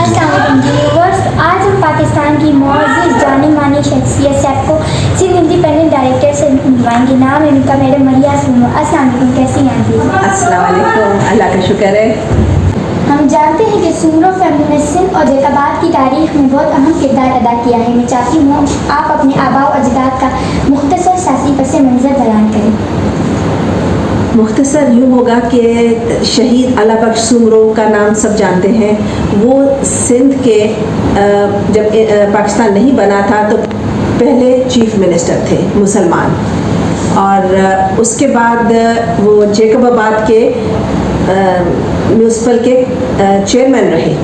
अस्सलाम वालेकुम व्यूअर्स, आज हम पाकिस्तान की मोअज़्ज़िज़ जानी मानी शख्सियत से आपको सिंध इंडिपेंडेंट डायरेक्टर से मिलवाएंगे। नाम है उनका मैडम मरिया सुनो। अस्सलाम वालेकुम, कैसी हैं आप? अस्सलाम वालेकुम, अल्लाह का शुक्र है। हम जानते हैं कि सुमरो फैमिली ने सिंध और जैकबाद की तारीख में बहुत अहम किरदार अदा किया है। मैं चाहती हूँ आप अपने आबा और अजदाद का मुख्तसर सियासी पस मंज़र बयान करें। मुख्तसर यूँ होगा कि शहीद अला बख्श सुमरो का नाम सब जानते हैं। वो सिंध के जब पाकिस्तान नहीं बना था तो पहले चीफ मिनिस्टर थे मुसलमान, और उसके बाद वो जैकबाबाद के म्यूनसिपल के चेयरमैन रहे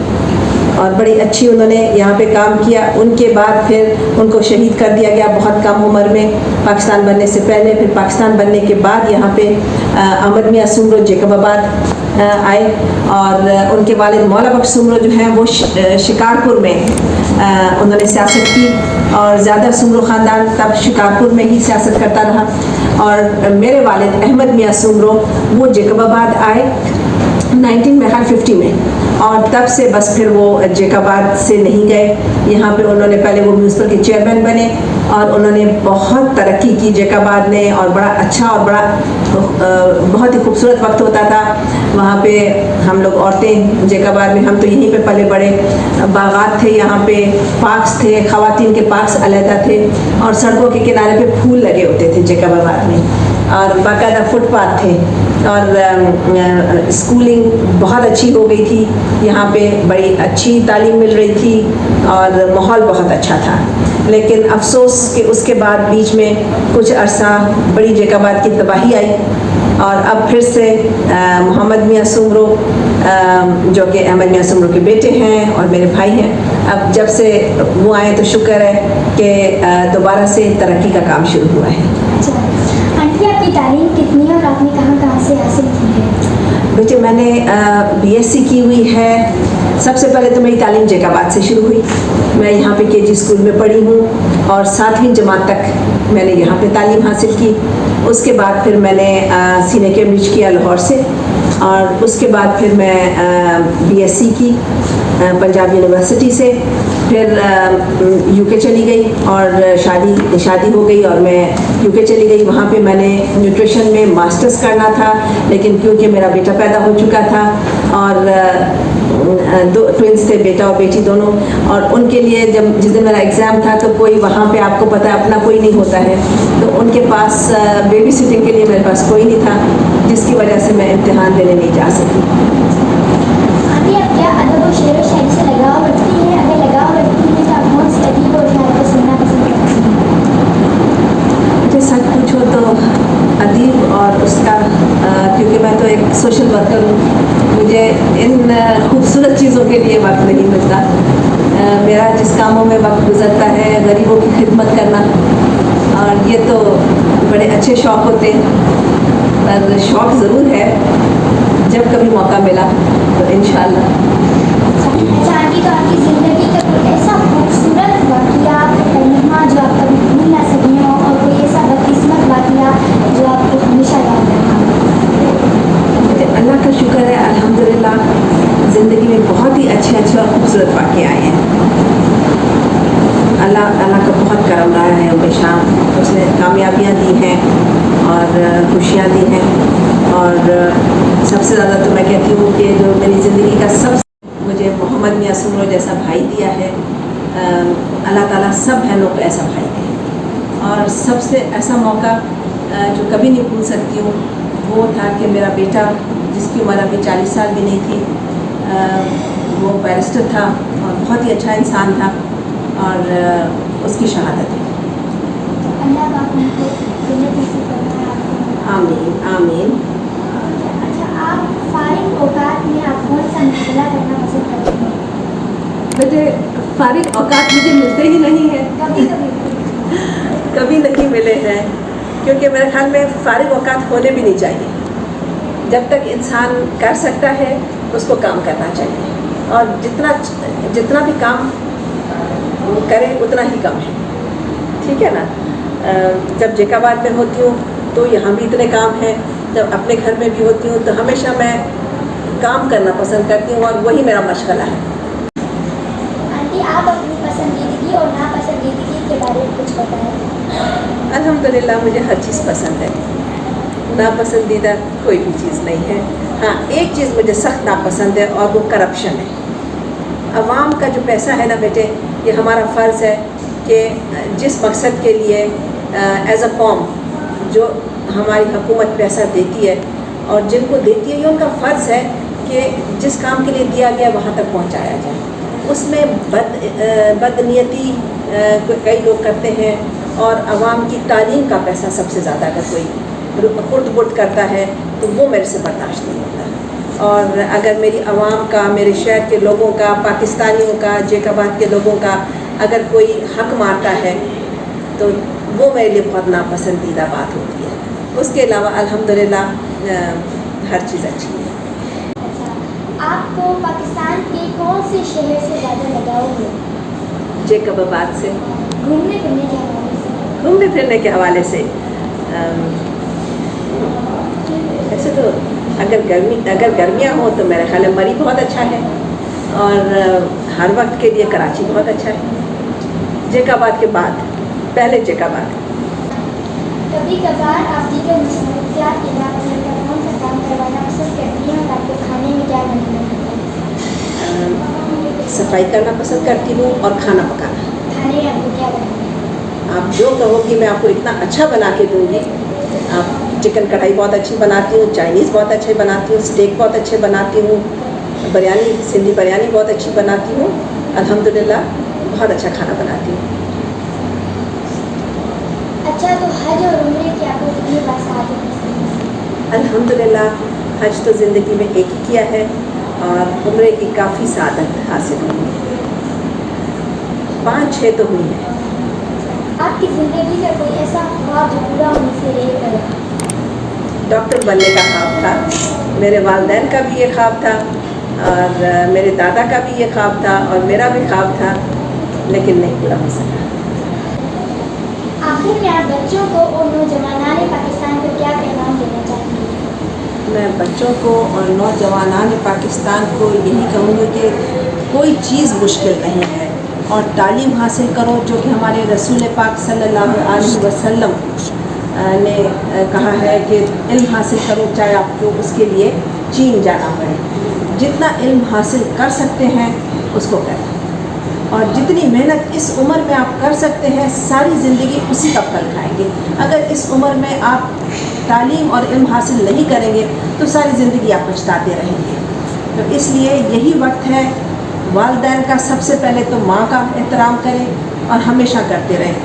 और बड़ी अच्छी उन्होंने यहाँ पे काम किया। उनके बाद फिर उनको शहीद कर दिया गया बहुत कम उम्र में, पाकिस्तान बनने से पहले। फिर पाकिस्तान बनने के बाद यहाँ पे अहमद मियाँ सुमरो जैकबाबाद आए, और उनके वालिद मौला बख्श सुमरो जो हैं वो शिकारपुर में उन्होंने सियासत की, और ज़्यादा सुमरो ख़ानदान तब शिकारपुर में ही सियासत करता रहा। और मेरे वालिद अहमद मियाँ सुमरो वो जैकबाबाद आए 1950 में, और तब से बस फिर वो जैकबाद से नहीं गए। यहाँ पे उन्होंने पहले वो म्यूनसिपल के चेयरमैन बने और उन्होंने बहुत तरक्की की जैकबाद ने, और बड़ा अच्छा और बड़ा बहुत ही खूबसूरत वक्त होता था वहाँ पे। हम लोग औरतें जैकबाद में, हम तो यहीं पे पले बड़े, बागात थे यहाँ पे, पार्क्स थे, ख़वातीन के पार्क्स अलहदा थे, और सड़कों के किनारे पे फूल लगे होते थे जैकबाद में, और बाकायदा फुटपाथ थे, और स्कूलिंग बहुत अच्छी हो गई थी यहाँ पे, बड़ी अच्छी तालीम मिल रही थी और माहौल बहुत अच्छा था। लेकिन अफसोस कि उसके बाद बीच में कुछ अरसा बड़ी जैकबाद की तबाही आई, और अब फिर से मोहम्मद मियाँ सुमरो जो कि अहमद मियाँ सुमरो के बेटे हैं और मेरे भाई हैं, अब जब से वो आए तो शुक्र है कि दोबारा से तरक्की का काम शुरू हुआ है। आंटी, आपकी तालीम कितनी है और आपने कहाँ से हासिल की है? बेटे, मैंने BSc की हुई है। सबसे पहले तो मेरी तालीम जैकबाद से शुरू हुई। मैं यहाँ पे KG स्कूल में पढ़ी हूँ, और 7वीं जमात तक मैंने यहाँ पे तालीम हासिल की। उसके बाद फिर मैंने सीनियर कैम्ब्रिज किया लाहौर से, और उसके बाद फिर मैं BSc की पंजाब यूनिवर्सिटी से। फिर UK चली गई और शादी हो गई और मैं UK चली गई। वहाँ पे मैंने न्यूट्रिशन में मास्टर्स करना था, लेकिन क्योंकि मेरा बेटा पैदा हो चुका था, और दो ट्विंस थे, बेटा और बेटी दोनों, और उनके लिए जब जिस दिन मेरा एग्ज़ाम था तो कोई वहाँ पे, आपको पता है, अपना कोई नहीं होता है, तो उनके पास बेबी सिटिंग के लिए मेरे पास कोई नहीं था, जिसकी वजह से मैं इम्तिहान देने नहीं जा सकी। आंटी, आप क्या अदब और शेर व शायरी से लगाव रखती हैं? अगर लगाव रखती हैं तो आप कौन सी अदीब और शायर को सुनना पसंद करती हैं? मुझे सच पूछो तो अदीब और उसका, क्योंकि मैं तो एक सोशल वर्कर हूँ, मुझे इन खूबसूरत चीज़ों के लिए वक्त नहीं मिलता। मेरा जिस कामों में वक्त गुजरता है गरीबों की खिदमत करना, और ये तो बड़े अच्छे शौक़ होते हैं, पर शौक़ ज़रूर है, जब कभी मौका मिला तो इंशाअल्लाह। अच्छा आंटी, तो आपकी ज़िंदगी का कोई ऐसा खूबसूरत वाक़या लम्हा जो आप कभी भूल ना सकी हो, और कोई ऐसा बदकिस्मत वाक़या जो आपको हमेशा याद रहा? अल्लाह का शुक्र है, अल्हम्दुलिल्लाह, ज़िंदगी में बहुत ही अच्छे और खूबसूरत वाक़े आए हैं। अल्लाह का बहुत करम रहा है हमेशा। उसने कामयाबियाँ दी हैं और खुशियाँ दी हैं, और सबसे ज़्यादा तो मैं कहती हूँ कि जो मेरी ज़िंदगी का मुझे मोहम्मद मियाँ सुमरो जैसा भाई दिया है। अल्लाह ताला सब बहनों को ऐसा भाई दे। और सबसे ऐसा मौका जो कभी नहीं भूल सकती हूँ वो था कि मेरा बेटा, जिसकी उम्र अभी 40 साल भी नहीं थी, वो बैरिस्टर था और बहुत ही अच्छा इंसान था, और उसकी शहादत है। आमीन आमीन। अच्छा, आप फारिग औकात में आप कौन सा मसला करना पसंद करते हैं? मुझे फारिग औकात मुझे मिलते ही नहीं हैं। कभी नहीं मिले हैं, क्योंकि मेरे ख्याल में फारिग औकात होने भी नहीं चाहिए। जब तक इंसान कर सकता है उसको काम करना चाहिए, और जितना भी काम करे उतना ही कम है, ठीक है ना। जब जैकबाद में होती हूँ तो यहाँ भी इतने काम हैं, जब अपने घर में भी होती हूँ तो हमेशा मैं काम करना पसंद करती हूँ, और वही मेरा मशगला है। कि आप अपनी पसंदीदगी और नापसंदीदगी के बारे में कुछ बताएं। अल्हम्दुलिल्लाह मुझे हर चीज़ पसंद है, नापसंदीदा कोई भी चीज़ नहीं है। हाँ, एक चीज़ मुझे सख्त नापसंद है और वो करप्शन है। अवाम का जो पैसा है ना बेटे, ये हमारा फ़र्ज़ है कि जिस मकसद के लिए एज़ अ कौम जो हमारी हुकूमत पैसा देती है और जिनको देती है, ये उनका फ़र्ज़ है कि जिस काम के लिए दिया गया वहाँ तक पहुँचाया जाए। उसमें बदनीयती कई लोग करते हैं और अवाम की तालीम का पैसा सबसे ज़्यादा अगर कोई खुर्द-बुर्द करता है तो वो मेरे से बर्दाश्त नहीं होता। और अगर मेरी अवाम का, मेरे शहर के लोगों का, पाकिस्तानियों का, जैकाबाद के लोगों का अगर कोई हक मारता है तो वो मेरे लिए बहुत नापसंदीदा बात होती है। उसके अलावा अल्हम्दुलिल्लाह हर चीज़ अच्छी है। अच्छा, आपको पाकिस्तान के कौन से शहर से ज़्यादा लगाव है? जैकाबाद से। घूमने फिरने के हवाले से? घूमने फिरने के हवाले से ऐसे तो अगर गर्मियाँ हो तो मेरा ख्याल है मरी बहुत अच्छा है और हर वक्त के लिए कराची बहुत अच्छा है। जैकाबाद के बाद पहले जैकाबाद। कभी कभार आप दीगर मसरूफियात के बाद मिलकर कौन सा काम करवाना पसंद करती हैं और आपको खाने में क्या बनना है? सफाई करना पसंद करती हूँ और खाना पकाना। खाने में आपको क्या बनना है? आप जो कहोगी मैं आपको इतना अच्छा बना के दूँगी। आप चिकन कढ़ाई बहुत अच्छी बनाती हूँ, चाइनीज़ बहुत अच्छे बनाती हूँ, स्टेक बहुत अच्छे बनाती हूँ, बिरयानी, सिंधी बिरयानी बहुत अच्छी बनाती हूँ। अल्हम्दुलिल्लाह बहुत अच्छा खाना बनाती हूँ। अच्छा, तो हज और उम्रे की आपको कितनी बार सआदत नसीब हुई? अल्हम्दुलिल्लाह हज तो ज़िंदगी में एक ही किया है और उम्रे की काफ़ी सआदत हासिल हुई है। 5-6 तो हुई है। आपकी ज़िंदगी का कोई ऐसा ख्वाब जो पूरा होने से रेर करे? डॉक्टर बनने का ख्वाब था। मेरे वालिदैन का भी ये ख्वाब था और मेरे दादा का भी ये ख्वाब था और मेरा भी ख्वाब था, लेकिन नहीं पूरा हो सका। आखिर में आप बच्चों को और नौजवानान पाकिस्तान को क्या पैगाम देना चाहेंगे? मैं बच्चों को और नौजवानान पाकिस्तान को यही कहूँगी कि कोई चीज़ मुश्किल नहीं है और तालीम हासिल करो, जो कि हमारे रसूल पाक सल्लल्लाहु अलैहि वसल्लम ने कहा है कि इल्म हासिल करो चाहे आपको उसके लिए चीन जाना पड़े। जितना इल्म हासिल कर सकते हैं उसको करें और जितनी मेहनत इस उम्र में आप कर सकते हैं सारी ज़िंदगी उसी का फल खाएंगे। अगर इस उम्र में आप तालीम और इल्म हासिल नहीं करेंगे तो सारी ज़िंदगी आप पछताते रहेंगे। तो इसलिए यही वक्त है, वालिदैन का सबसे पहले तो माँ का एहतराम करें और हमेशा करते रहें,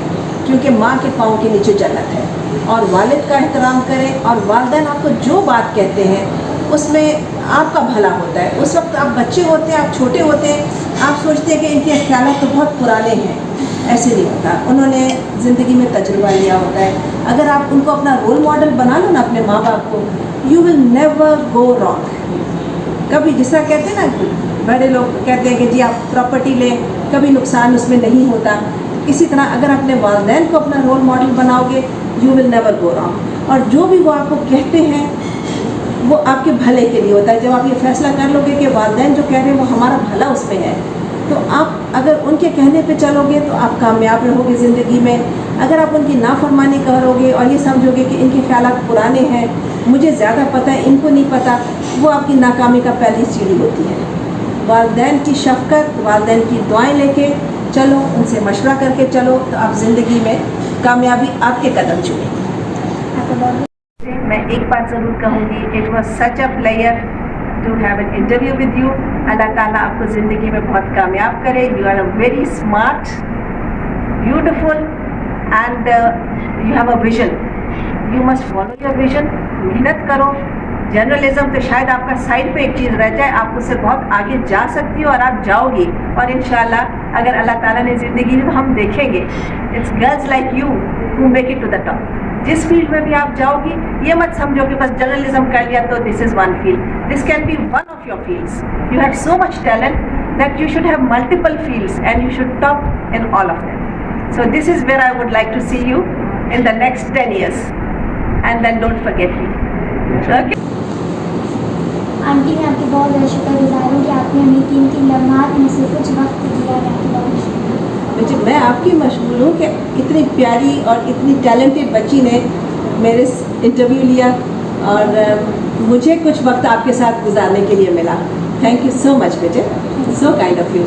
क्योंकि माँ के पाँव के नीचे जन्नत है। और वालिद का एहतराम करें और वालिदैन आपको जो बात कहते हैं उसमें आपका भला होता है। उस वक्त आप बच्चे होते हैं, आप छोटे होते हैं, आप सोचते हैं कि इनके ख्यालात तो बहुत पुराने हैं, ऐसे नहीं होता। उन्होंने ज़िंदगी में तजुर्बा लिया होता है। अगर आप उनको अपना रोल मॉडल बना लो ना अपने माँ बाप को, you will never go wrong. कभी जिस तरह कहते हैं ना, बड़े लोग कहते हैं कि जी आप प्रॉपर्टी लें, कभी नुकसान उसमें नहीं होता। इसी तरह अगर अपने वालिदैन को अपना रोल मॉडल बनाओगे, you will never go wrong. और जो भी वो आपको कहते हैं वो आपके भले के लिए होता है। जब आप ये फैसला कर लोगे कि वालिदैन जो कह रहे हैं वो हमारा भला उसमें है, तो आप अगर उनके कहने पे चलोगे तो आप कामयाब रहोगे ज़िंदगी में। अगर आप उनकी नाफरमानी करोगे और ये समझोगे कि इनके ख्यालात पुराने हैं, मुझे ज़्यादा पता है, इनको नहीं पता, वो आपकी नाकामी का पहली सीढ़ी होती है। वालिदैन की शफ़क़त, वालिदैन की दुआएं लेके चलो, उनसे मशवरा करके चलो, तो आप ज़िंदगी में कामयाबी आपके कदम चुनेंगे। मैं एक बात ज़रूर कहूँगी, it was such a pleasure to have an interview with you. Allah ताला आपको ज़िंदगी में बहुत कामयाब करे। You are a very smart, beautiful and you have a vision. You must follow your vision. मेहनत करो। जर्नलिज्म तो शायद आपका साइड पे एक चीज़ रह जाए, आप उससे बहुत आगे जा सकती हो और आप जाओगी। और इंशाल्लाह अगर अल्लाह ताला ने ज़िंदगी दी तो हम देखेंगे, it's girls like you who make it to the top. जिस फील्ड में भी आप जाओगी, ये मत समझो कि बस जर्नलिज्म कर लिया तो this is one field. This can be one of your fields. You have so much talent that you should have multiple fields and you should top in all of them. So this is where I would like to see you in the next 10 years and then don't forget me. Okay aunty, मैं आपकी बहुत ज़्यादा शुक्रगुजार हूँ कि आपने हमें कीमती लम्हात आपने से कुछ वक्त दिया है, आपका बहुत शुक्रिया। मुझे मैं आपकी मशहूर हूँ कि इतनी प्यारी और इतनी टैलेंटेड बच्ची ने मेरे इंटरव्यू लिया और मुझे कुछ वक्त आपके साथ गुजारने के लिए मिला. थैंक यू सो मच बेटे, सो काइंड ऑफ यू.